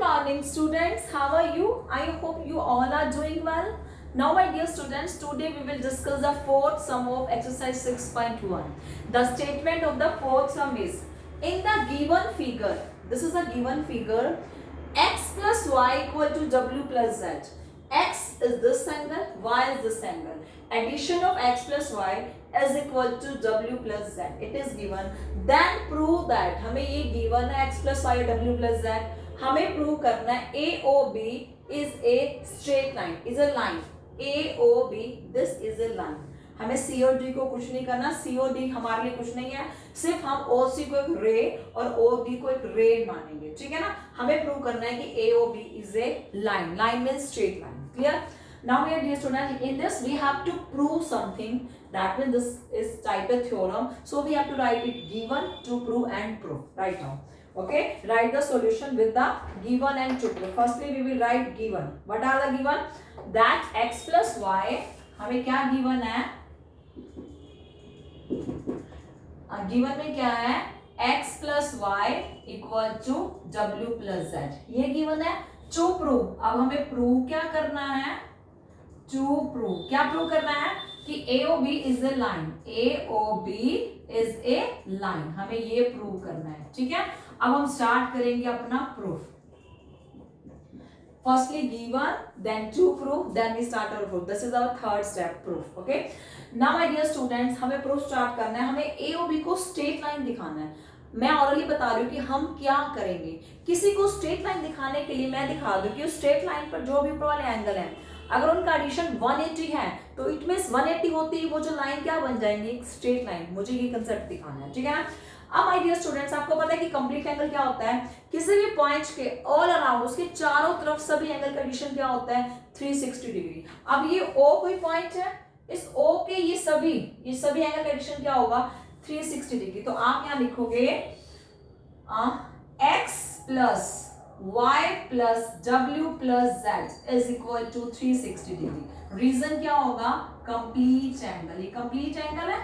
morning students, how are you? I hope you all are doing well. Now my dear students, today we will discuss the fourth sum of exercise 6.1. The statement of the fourth sum is, in the given figure, this is a given figure, x plus y equal to w plus z. X is this angle, y is this angle. Addition of x plus y is equal to w plus z. It is given. Then prove that, हमें ये given है x plus y w plus z. हमें prove करना है AOB is a straight line, is a line. AOB, this is a line. हमें C और D को कुछ नहीं करना, C और D हमारे लिए कुछ नहीं है, सिर्फ हम OC को एक रे और OD को एक रे मानेंगे, ठीक है ना. हमें प्रूव करना है कि AOB is a line. Line means straight line. Clear? Now my dear students, in this we have to prove something. That means this is type of theorem. So we have to write it given, to prove and prove. Right now. Okay, write the solution with the given and to prove. Firstly we will write given. What are the given? That x plus y, हमें क्या given है? Given में क्या है? x plus y equal to w plus z. ये given है. To prove, अब हमें प्रूव क्या करना है? टू प्रूव क्या प्रूव करना है? कि AOB is a line. AOB is a line, हमें ये प्रूव करना है, ठीक है. अब हम स्टार्ट करेंगे अपना proof. Firstly given, then to prove, then we start our proof. This is our third step, proof. Okay. Now my dear students, हमें proof start करना है. हमें AOB को straight line दिखाना है. मैं ऑलरेडी बता रही हूँ कि हम क्या करेंगे. किसी को स्ट्रेट लाइन दिखाने के लिए मैं दिखा दूँ कि स्ट्रेट लाइन पर जो भी ऊपर वाले एंगल हैं, अगर उनका एडिशन 180 है तो इट मींस 180 होती है वो जो लाइन क्या बन जाएंगी? एक स्ट्रेट लाइन. मुझे ये कंसेप्ट दिखाना है, ठीक है. अब माय डियर स्टूडेंट्स, आपको पता है कि कंप्लीट एंगल क्या होता है? किसी भी पॉइंट के ऑल अराउंड, उसके चारों तरफ सभी एंगल का एडिशन क्या होता है? 360 डिग्री. अब ये O कोई पॉइंट है, इस O के ये सभी एंगल का एडिशन क्या होगा? 360 डिग्री. तो आप यहाँ लिखोगे x plus y plus w plus z is equal to 360 degree. Reason क्या होगा? Complete angle. ये कंप्लीट एंगल है,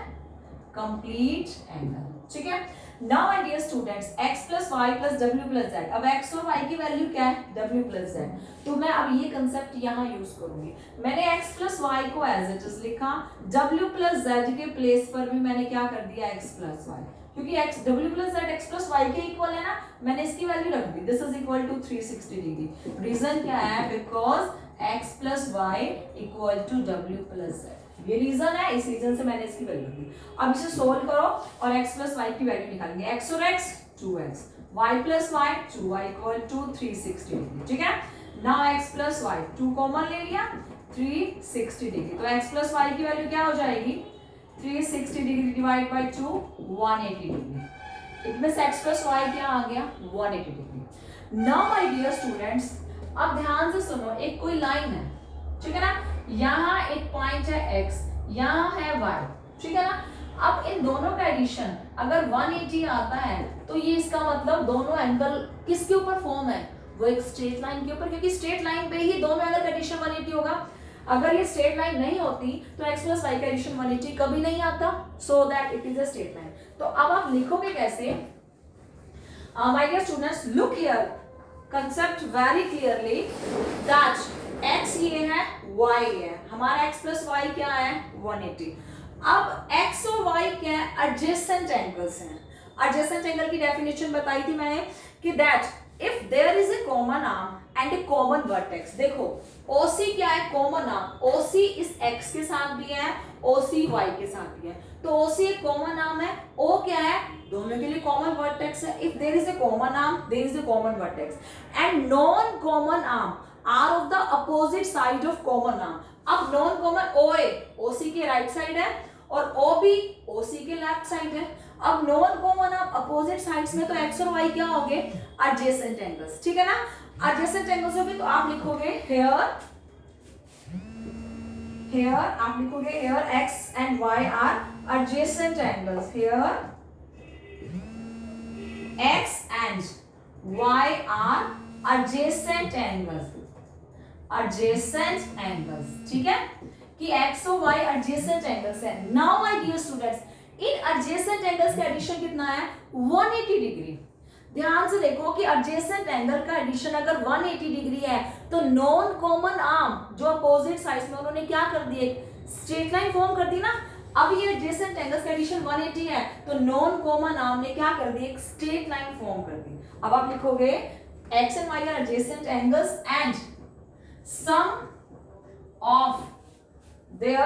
कंप्लीट एंगल, ठीक है. Now my dear students, x plus y plus डब्ल्यू प्लस जेड. अब x और y की वैल्यू क्या है? w plus z. तो मैं अब ये कंसेप्ट यहाँ यूज करूंगी. मैंने x प्लस वाई को एज इट इज लिखा, w प्लस जेड के प्लेस पर भी मैंने क्या कर दिया? x plus y. क्योंकि x w plus z x plus y के इक्वल है ना, मैंने इसकी वैल्यू रख दी. This is equal to 360 degree. Reason क्या है? Because x plus y equal to w plus z. ये रीजन है, इस रीजन से मैंने इसकी वैल्यू दी. अब इसे सोल्व करो और x प्लस वाई की वैल्यू निकालेंगे. x और x 2x, y plus y 2y equal to 360 degree, ठीक है. Now x plus y 2 common ले लिया, 360 डिग्री. तो x प्लस वाई की वैल्यू क्या हो जाएगी? 360 degree divide by 2, 180 degree. It means x plus y क्या आ गया? 180 degree. Now my dear students, अब ध्यान से सुनो. एक कोई लाइन है, ठीक है ना. यहाँ एक पॉइंट है x, यहाँ है y, ठीक है ना. अब इन दोनों का एडिशन अगर 180 आता है तो ये इसका मतलब दोनों एंगल किसके ऊपर फॉर्म है? वो एक स्ट्रेट लाइन के ऊपर, क्योंकि स्ट्रेट लाइन पे ही दोनों एंगल का एडिशन 180 होगा. अगर ये स्ट्रेट लाइन नहीं होती तो x प्लस वाई का एडिशन 180 कभी नहीं आता. So that it is a straight line. तो अब आप लिखोगे कैसे? My dear students, look here, concept very clearly that x ये है, y ये है. हमारा x प्लस वाई क्या है? 180. अब x और y क्या है? एडजेसेंट एंगल्स हैं. एडजेसेंट एंगल की डेफिनेशन बताई थी मैंने कि that if there is a common arm and a common vertex. देखो OC क्या है? Common arm. OC is x के साथ भी है, OC y के साथ भी है. तो OC एक कॉमन आर्म है, O क्या है? दोनों के लिए कॉमन वर्टेक्स है. If there is a common arm, there is a common vertex and non common arm are of the opposite side of common arm. अब नॉन कॉमन OA OC के right side है और OB OC के left side है. अब non common arm opposite sides में तो x और y क्या होंगे? एडजेसेंट एंगल्स, ठीक है ना. एडजेसेंट एंगल्स होंगे तो आप लिखोगे here आप लिखोगे here x and y are adjacent angles. Here x and y are adjacent angles. Adjacent angles, ठीक है, कि x और y adjacent angles है. Now my dear students, in adjacent angles का एडिशन कितना है? 180 डिग्री. ध्यान से देखो कि एडजेसेंट एंगल का एडिशन अगर 180 डिग्री है तो नॉन कॉमन आर्म जो अपोजिट साइड्स में उन्होंने क्या कर दी, एक स्ट्रेट लाइन फॉर्म कर दी ना। अब ये एडजेसेंट एंगल्स का एडिशन 180 है तो नॉन कॉमन आर्म ने क्या कर दी, एक स्ट्रेट लाइन फॉर्म कर दी। अब आप लिखोगे x and y are adjacent angles and sum of their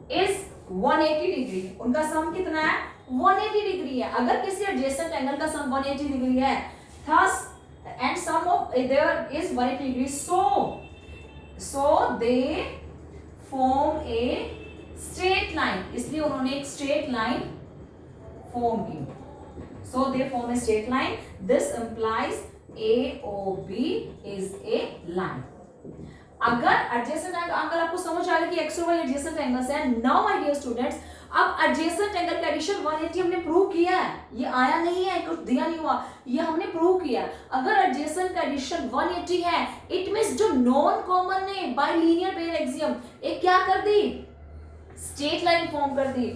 is 180 degree. उनका सम कितना है, 180 डिग्री है। अगर किसी एडजेसेंट एंगल का सम 180 डिग्री है thus and sum of their is 180 degree, so they form a straight line, इसलिए उन्होंने एक स्ट्रेट लाइन फॉर्म की। so they form a straight line, this implies AOB is a line। अगर adjacent angle आपको समझ आ रहा है कि x और y एडजेसेंट एंगल्स हैं। नाउ माय डियर स्टूडेंट्स, अब एडजेसेंट एंगल का एडिशन 180 हमने प्रूव किया है, ये आया नहीं है, कुछ दिया नहीं हुआ, ये हमने प्रूव किया। अगर एडजेसेंट का एडिशन 180 है इट मींस जो नॉन कॉमन ने बाय लीनियर पेयर एक्सियम एक क्या कर दी, स्ट्रेट लाइन फॉर्म कर दी।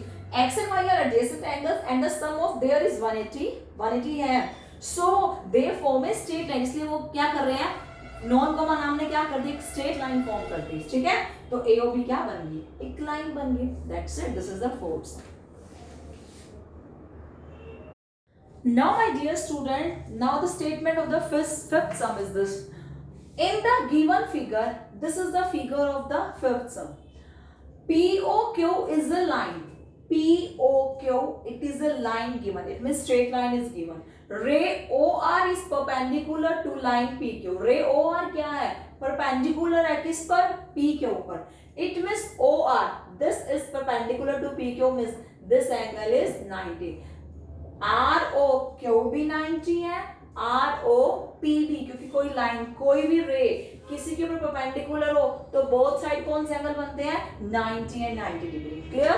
x and y are adjacent angles and the sum of their is 180 है, so they form a straight line, इसलिए वो क्या कर रहे हैं, नॉन कॉमन आर्म ने क्या कर दी, एक स्ट्रेट लाइन फॉर्म कर दी। ठीक है, तो AOB क्या बन गई, एक लाइन बन गई। That's it, this is the fourth some. Now my dear student, now the statement of the fifth sum is this. In the given figure, this is the figure of the fifth sum. POQ is a line. POQ, it is a line given. It means straight line is given. Ray OR is perpendicular to line PQ. Ray OR क्या है, perpendicular है किस पर, P के ऊपर। It means OR, this is perpendicular to PQ, means this angle is 90. ROQ भी 90 है, ROP भी, क्योंकि कोई लाइन, कोई भी रे किसी के ऊपर परपेंडिकुलर हो तो बोथ साइड कौन से एंगल बनते हैं, 90 and 90 degree. Clear?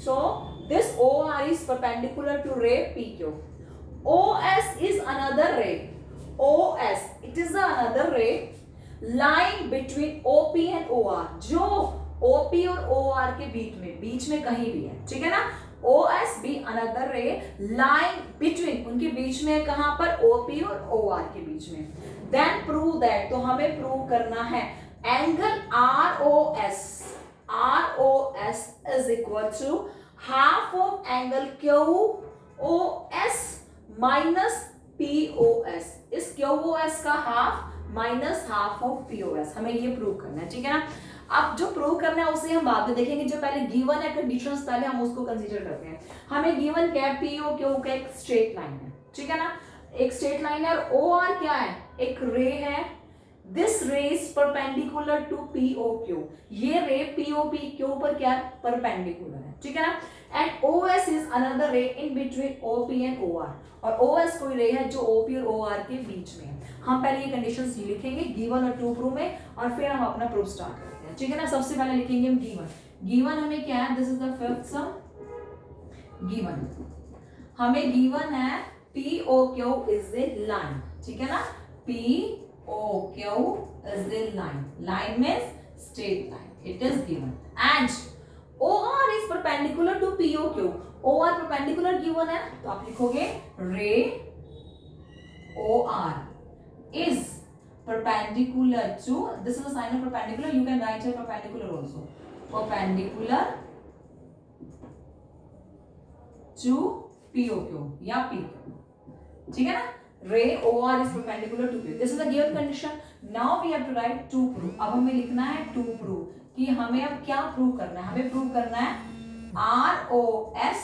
So this OR is perpendicular to ray PQ. OS is another ray. OS, it is another ray lying between OP and OR, जो OP और OR के बीच में कहीं भी है। ठीक है ना? OS be another ray lying between, उनके बीच में कहां पर, OP और OR के बीच में। Then prove that, तो हमें प्रूव करना है angle ROS is equal to half of angle QOS minus POS। इस QOS का half minus half of POS, हमें ये प्रूव करना है। ठीक है ना? अब जो प्रूव करना है उसे हम बाद में देखेंगे, जो पहले गिवन है कंडीशंस पहले हम उसको कंसीडर करते हैं। हमें गिवन क्या है, POQ का एक स्ट्रेट लाइन है। ठीक है ना? एक स्ट्रेट लाइन है और OR क्या है, एक रे है। This ray is perpendicular to POQ, ये रे POP के ऊपर क्या है, परपेंडिकुलर है। ठीक है ना? And OS is another ray in between OP and OR, और OS कोई रे है जो OP और OR के बीच में है। हम पहले ये कंडीशंस लिखेंगे गिवन और टू प्रूव में, और फिर हम अपना प्रूफ स्टार्ट करते हैं। ठीक है ना? सबसे पहले लिखेंगे हम गिवन हमें क्या है, this is the fifth some. Given हमें गिवन है POQ is a line। ठीक है ना? POQ is a line. Line means straight line. It is given. And OR is perpendicular to POQ. OR perpendicular given है, तो आप लिखोगे ray OR is perpendicular to, this is a sign of perpendicular, you can write here perpendicular also. Perpendicular to POQ या PQ। ठीक है ना? ray OR is perpendicular to POQ. This is a given condition. Now we have to write to prove. अब हमें लिखना है to prove कि हमें अब क्या प्रूव करना है। हमें प्रूव करना है ROS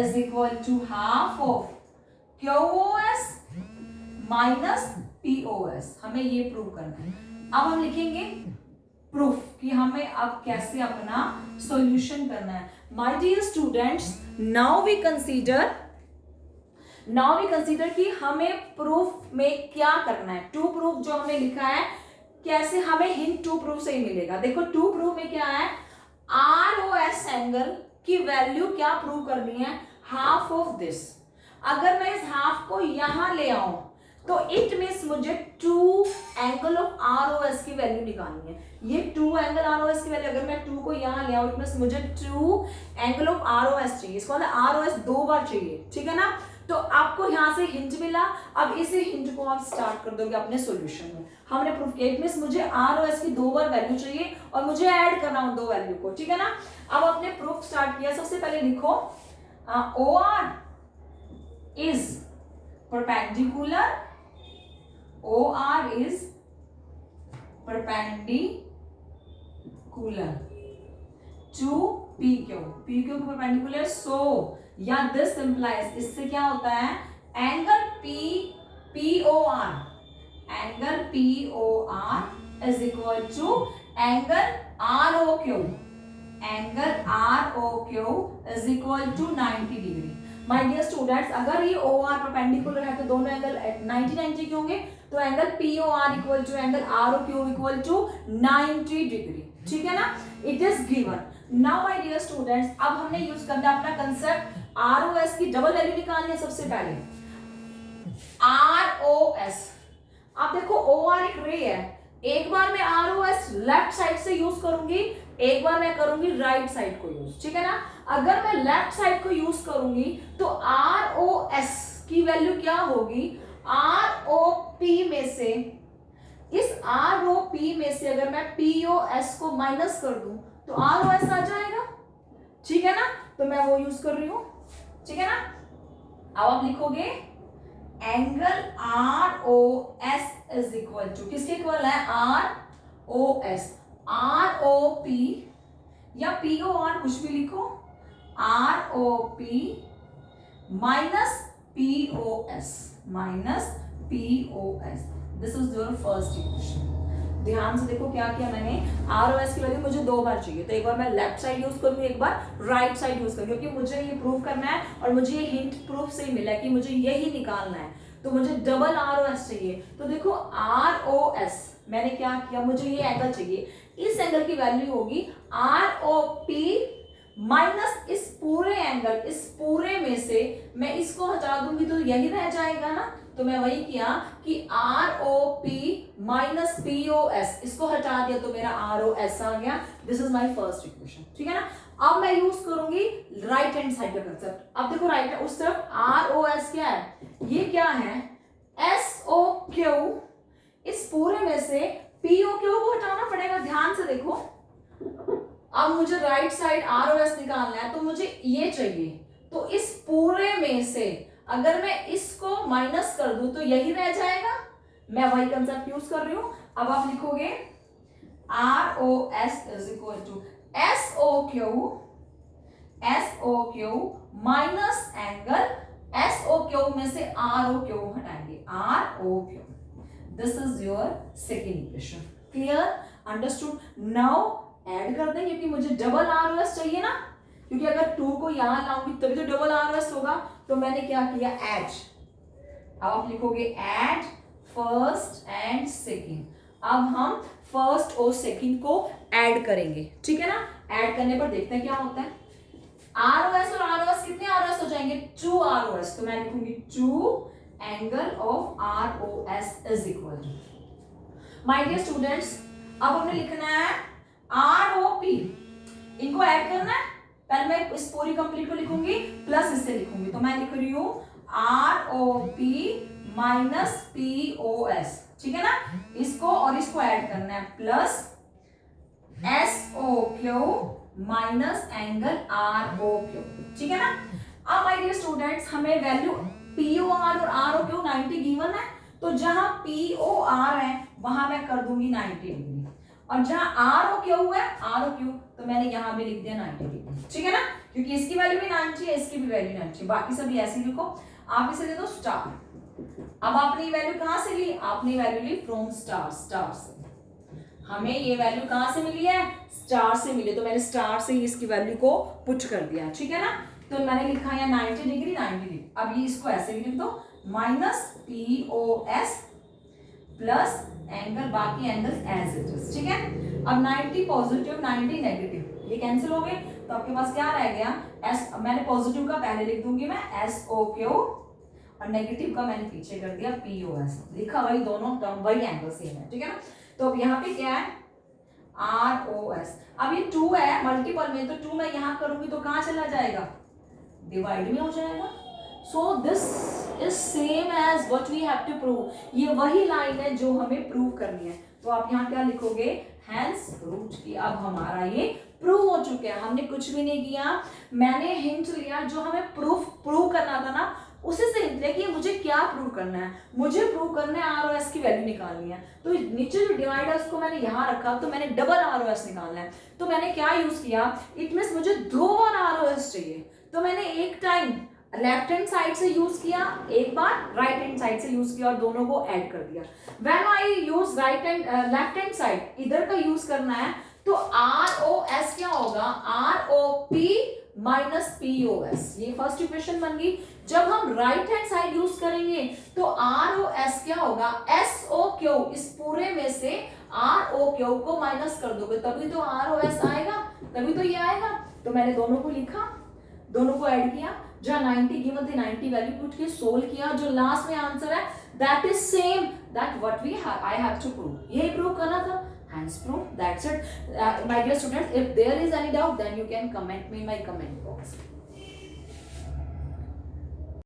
is equal to half of QOS minus POS। हमें ये प्रूव करना है। अब हम लिखेंगे प्रूफ कि हमें अब कैसे अपना सॉल्यूशन करना है। My dear students, now we consider कि हमें प्रूफ में क्या करना है। टू प्रूफ जो हमने लिखा है, कैसे हमें हिंट टू प्रूफ से ही मिलेगा। देखो टू प्रूफ में क्या है, ROS एंगल की वैल्यू क्या प्रूव करनी है, हाफ ऑफ दिस। अगर मैं इस हाफ को यहां ले आऊं तो इट मीन्स मुझे टू एंगल ऑफ ROS की वैल्यू निकालनी है। ये टू एंगल ROS की वैल्यू, अगर मैं टू को यहां ले आऊं इट मीन्स मुझे टू एंगल ऑफ ROS चाहिए। इसको मतलब ROS दो बार चाहिए। ठीक है ना? तो आपको यहाँ से हिंट मिला, अब इसी हिंट को आप स्टार्ट कर दोगे अपने सॉल्यूशन में। हमने प्रूफ किया इट मींस मुझे आर और एस की 2 बार वैल्यू चाहिए और मुझे ऐड करना उन 2 वैल्यू को, ठीक है ना। अब आपने प्रूफ स्टार्ट किया, सबसे पहले लिखो O R is perpendicular, O R is perpendicular to P Q, P Q perpendicular, so या दिस इंप्लाइज, इससे क्या होता है angle P P O R, angle P O R is equal to angle R O Q, angle R O Q is equal to 90 degree. My dear students, अगर ये O R perpendicular है तो दोनों angle 90 के होंगे, तो angle P O R equal to angle R O Q equal to 90 degree, ठीक है ना। It is given. Now my dear students, अब हमने यूज करना है अपना कंसेप्ट, आर ओ एस की डबल वैल्यू निकालनी है। सबसे पहले आर ओ एस, आप देखो ओ आर एक रे है, एक बार मैं R O S left side से यूज करूंगी, एक बार मैं करूंगी राइट साइड को यूज, ठीक है ना। अगर मैं लेफ्ट साइड को यूज करूंगी तो आर ओ एस की वैल्यू क्या होगी, आर ओ पी में से, इस आर ओ पी में से अगर मैं पी ओ एस को माइनस कर दूं तो आर ओ एस आ जाएगा, ठीक है ना। तो मैं वो यूज कर रही हूं, ठीक है ना। अब आप लिखोगे angle R O S is equal to, किसके इक्वल है, R O S, R O P या पी ओ आर कुछ भी लिखो, R O P minus P O S, minus P O S, this is your first equation. ध्यान से देखो क्या किया मैंने, आर ओ एस की वैल्यू मुझे 2 बार चाहिए, तो एक बार मैं लेफ्ट साइड यूज करूंगी, एक बार राइट साइड यूज करूंगी, क्योंकि मुझे ये प्रूव करना है और मुझे ये हिंट प्रूफ से ही मिला है कि मुझे यही निकालना है, तो मुझे डबल आर ओ एस चाहिए। तो देखो आर ओ एस मैंने क्या किया, मुझे ये एंगल चाहिए, इस एंगल की वैल्यू होगी आर ओ पी माइनस इस पूरे एंगल, इस पूरे में से मैं इसको हटा दूंगी तो यही रह जाएगा ना। तो मैं वही किया कि R O P minus P O S, इसको हटा दिया तो मेरा आर ओ एस आ गया। This is my first equation, ठीक है ना। अब मैं यूज करूंगी राइट हैंड साइड का कंसेप्ट। अब देखो राइट उस तरफ आर ओ एस क्या है, ये क्या है एस ओ क्यू, इस पूरे में से पी ओ क्यू को हटाना पड़ेगा, ध्यान से देखो। अब मुझे right side R O S निकालना है तो मुझे ये चाहिए, तो इस पूरे में से अगर मैं इसको माइनस कर दूं तो यही रह जाएगा, मैं वही कंसेप्ट यूज कर रही हूं। अब आप लिखोगे R O S is equal to S O Q minus angle S O Q में से आर ओ क्यू हटाएंगे, R O Q. This is your second equation, clear, understood. Now add कर दें, क्योंकि मुझे डबल आर ओ एस चाहिए ना, क्योंकि अगर 2 को यहां लाऊंगी तभी तो डबल आर ओ एस होगा। तो मैंने क्या किया ऐड, अब आप लिखोगे ऐड फर्स्ट एंड सेकेंड। अब हम फर्स्ट और सेकेंड को ऐड करेंगे, ठीक है ना। ऐड करने पर देखते हैं क्या होता है। आर ओ एस और आर ओ एस कितने आर ओ एस हो जाएंगे, 2 आर ओ एस, तो मैं लिखूंगी 2 angle of R O S is equal to, my dear students, अब हमें लिखना है आर ओ पी, इनको ऐड करना है। पहले मैं इस पूरी कंप्लीट को लिखूंगी प्लस इससे लिखूंगी, तो मैं लिख रही हूं R O P minus P O S, ठीक है ना। इसको और इसको ऐड करना है, plus S O Q minus angle R O Q, ठीक है ना। अब माय डियर स्टूडेंट्स, हमें वैल्यू पी ओ आर और आर ओ क्यू 90 गिवन है, तो जहां पी ओ आर है वहां मैं कर दूंगी 90 डिग्री, और जहां आर ओ क्यू है आर ओ क्यू, तो मैंने यहां भी लिख दिया 90 डिग्री, ठीक है ना, क्योंकि इसकी वैल्यू भी 90 है, इसकी भी वैल्यू 90 है, बाकी सभी ऐसे लिखो। आप इसे दे दो स्टार। अब आपने ये वैल्यू कहां से ली, आपने वैल्यू ली फ्रॉम स्टार, स्टार से हमें ये वैल्यू कहां से मिली है, स्टार से मिली, तो मैंने स्टार से ही इसकी वैल्यू को पुट कर दिया, ठीक है ना। तो मैंने लिखा है 90 डिग्री 90 डिग्री। अब ये इसको ऐसे भी लिख दो, minus P O S plus angle, बाकी एंगल्स एज इट इज, ठीक है। अब 90 पॉजिटिव 90 नेगेटिव, ये कैंसिल हो गए, तो आपके पास क्या रह गया एस, मैंने पॉजिटिव का पहले लिख दूंगी मैं एस ओ क्यू, और नेगेटिव का मैंने पीछे कर दिया पी ओ एस, लिखा वही, दोनों टर्म वही एंगल सेम है, ठीक है ना। तो अब यहाँ पे क्या है आर ओ एस, अब ये 2 है मल्टीपल में, तो 2 मैं यहाँ करूंगी तो कहाँ चला जाएगा, डिवाइड में हो जाएगा, so this is same as what we have to prove, ये वही लाइन है जो हमें प्रूव करनी है। तो आप यहाँ क्या लिखोगे, हैंस प्रूव्ड, कि अब हमारा ये प्रूव हो चुका है, हमने कुछ भी नहीं किया, मैंने हिंट लिया, जो हमें प्रूव करना था ना उसी से हिंट लिया कि मुझे क्या प्रूव करना है, मुझे प्रूव करना है आर ओ एस की वैल्यू निकालनी है। तो नीचे जो डिवाइड है उसको मैंने यहाँ रखा, तो मैंने डबल आर ओ एस निकालना है, तो मैंने क्या यूज किया, इट मीन्स मुझे 2 बार आर ओ एस चाहिए, तो मैंने एक टाइम लेफ्ट हैंड साइड से यूज किया, एक बार राइट हैंड साइड से यूज किया और दोनों को ऐड कर दिया। When I use right hand left hand side, इधर का यूज करना है, तो आर ओ एस क्या होगा, R O P minus P O S, ये फर्स्ट इक्वेशन बन गई। जब हम राइट हैंड साइड यूज करेंगे तो आर ओ एस क्या होगा, एस ओ क्यू, इस पूरे में से आर ओ क्यू को माइनस कर दोगे तभी तो आर ओ एस आएगा, तभी तो ये आएगा। तो मैंने दोनों को लिखा, दोनों को ऐड किया, जहां 90 गिवन थे 90 वैल्यू पुट की, सोल्व किया, जो लास्ट में आंसर है that is same that what we I have to prove, यही प्रूव करना था, hence proof, that's it. My dear students, if there is any doubt then you can comment me in my comment box.